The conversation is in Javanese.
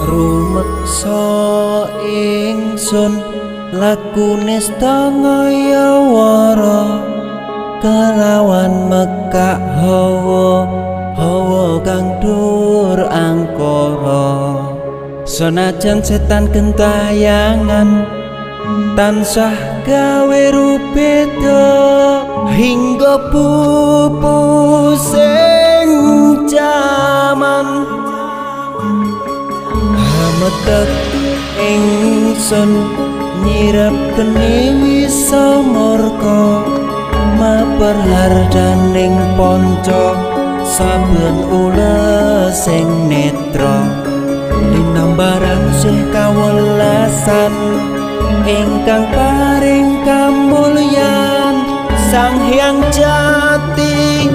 rumeksa ingsun lakune stangaya wara kelawan mekak hawa kang dur angkara senajan setan gentayangan tansah gawe rupeda hingga pupusing jaman hametek ingsun nyirep geni wisamorka maperhardaning panca saben ules sing netra linambaran sih kawelasan ingkang paring kamulyan Sang Hyang Jati